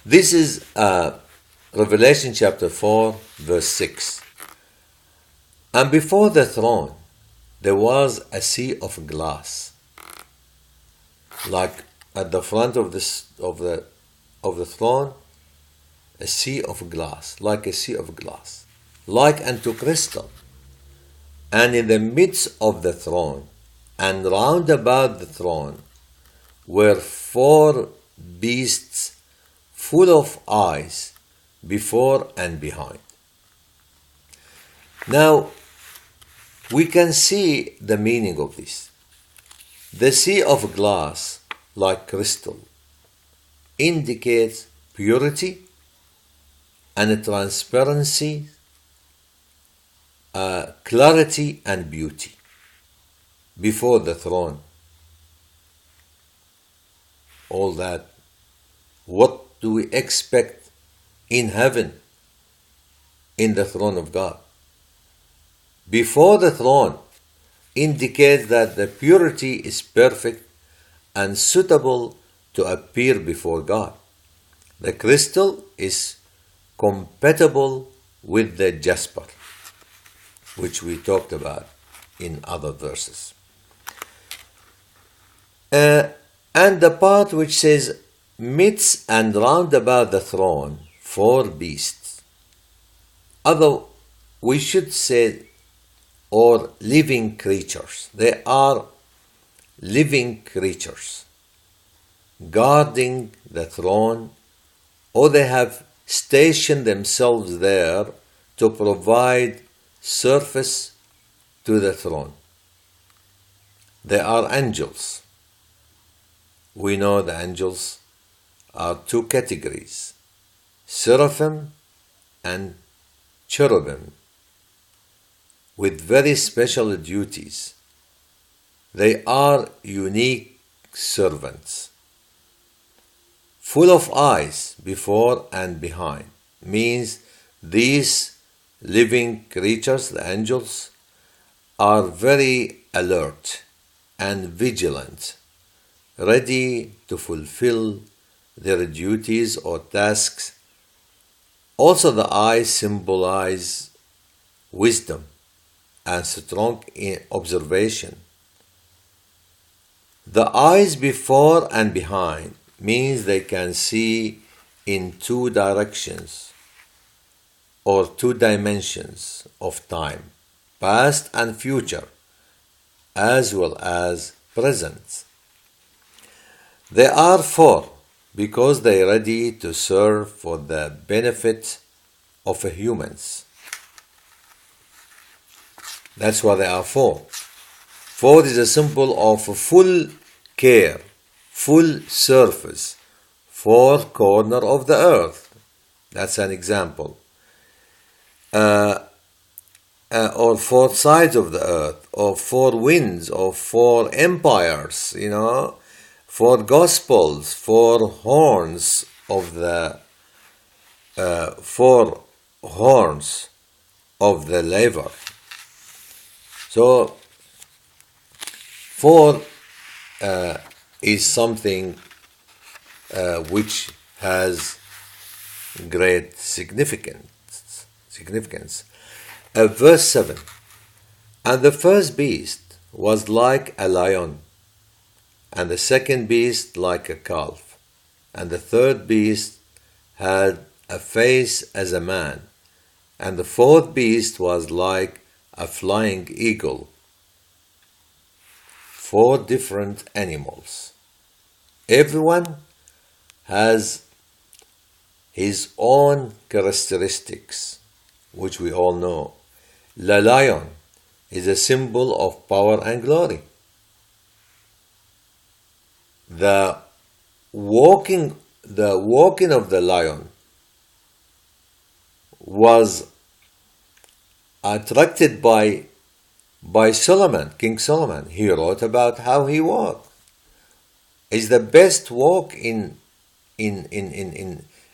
This is Revelation chapter 4, verse 6. And before the throne there was a sea of glass, like at the front of the throne, a sea of glass, like a sea of glass, like unto crystal. And in the midst of the throne, and round about the throne, were four beasts full of eyes before and behind. Now, we can see the meaning of this. The sea of glass, like crystal, indicates purity and transparency, clarity and beauty before the throne. All that. What do we expect in heaven, in the throne of God? Before the throne indicates that the purity is perfect and suitable to appear before God. The crystal is compatible with the jasper, which we talked about in other verses. And the part which says, midst and round about the throne, four beasts. Although we should say, or living creatures. They are living creatures guarding the throne, or they have stationed themselves there to provide service to the throne. They are angels. We know the angels are two categories, seraphim and cherubim, with very special duties. They are unique servants, full of eyes before and behind. Means these living creatures, the angels, are very alert and vigilant, ready to fulfill their duties or tasks. Also, the eyes symbolize wisdom and strong observation. The eyes before and behind means they can see in two directions or two dimensions of time, past and future, as well as present. They are four because they are ready to serve for the benefit of humans. That's what they are for. Four is a symbol of full care, full service, four corners of the earth. That's an example. Or four sides of the earth, or four winds, or four empires, four gospels, four horns of the laver. So, four is something which has great significance. Verse 7. And the first beast was like a lion, and the second beast like a calf, and the third beast had a face as a man, and the fourth beast was like a flying eagle. Four different animals. Everyone has his own characteristics, which we all know. The lion is a symbol of power and glory. The walking of the lion was attracted by Solomon, King Solomon. He wrote about how he walked. It's the best walk in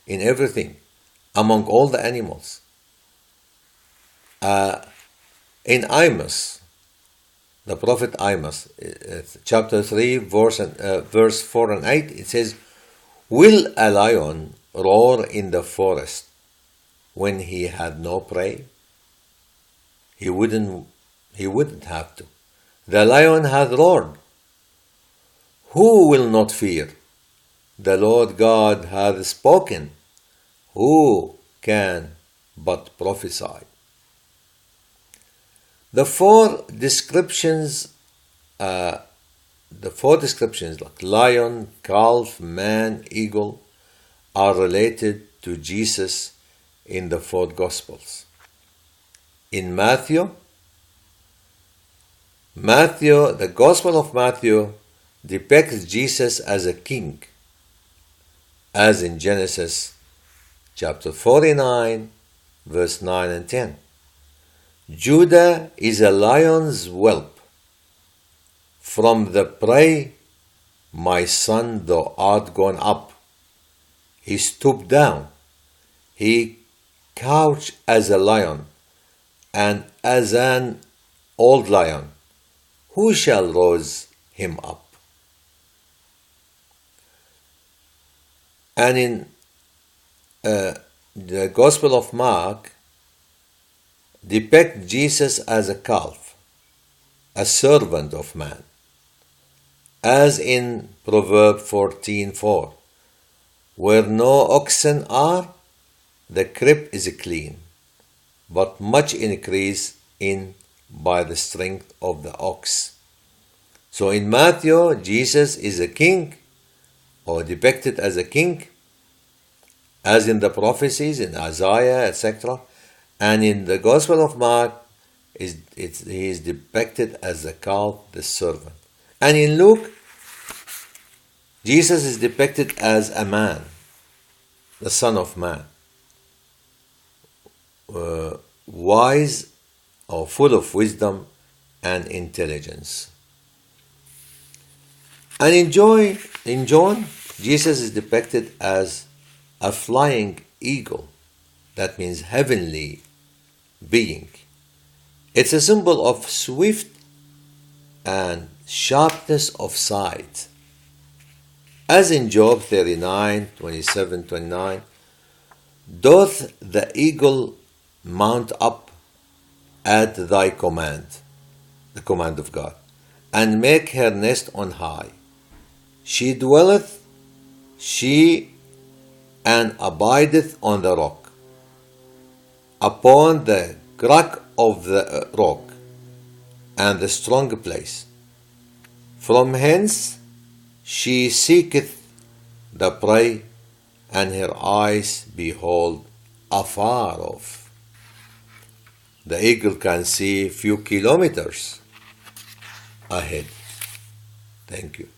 everything among all the animals. In Amos, the prophet Amos, chapter 3, verse 4 and 8, it says, "Will a lion roar in the forest when he had no prey? He wouldn't have to. The lion hath roared. Who will not fear? The Lord God hath spoken. Who can but prophesy? The four descriptions like lion, calf, man, eagle are related to Jesus in the four Gospels. In Matthew, the Gospel of Matthew depicts Jesus as a king, as in Genesis chapter 49, verse 9 and 10. Judah is a lion's whelp. From the prey, my son, thou art gone up. He stooped down. He couched as a lion, and as an old lion. Who shall rouse him up? And in the Gospel of Mark, depict Jesus as a calf, a servant of man, as in Proverbs 14:4, where no oxen are, the crib is clean, but much increase in by the strength of the ox. So in Matthew, Jesus is a king, or depicted as a king, as in the prophecies in Isaiah, etc. And in the Gospel of Mark, he is depicted as a calf, the servant. And in Luke, Jesus is depicted as a man, the Son of Man, wise or full of wisdom and intelligence. And in John, Jesus is depicted as a flying eagle. That means heavenly being. It's a symbol of swift and sharpness of sight. As in Job 39:27-29, doth the eagle mount up at thy command, the command of God, and make her nest on high. She dwelleth, she and abideth on the rock, upon the crack of the rock, and the strong place. From hence she seeketh the prey, and her eyes behold afar off. The eagle can see few kilometers ahead. Thank you.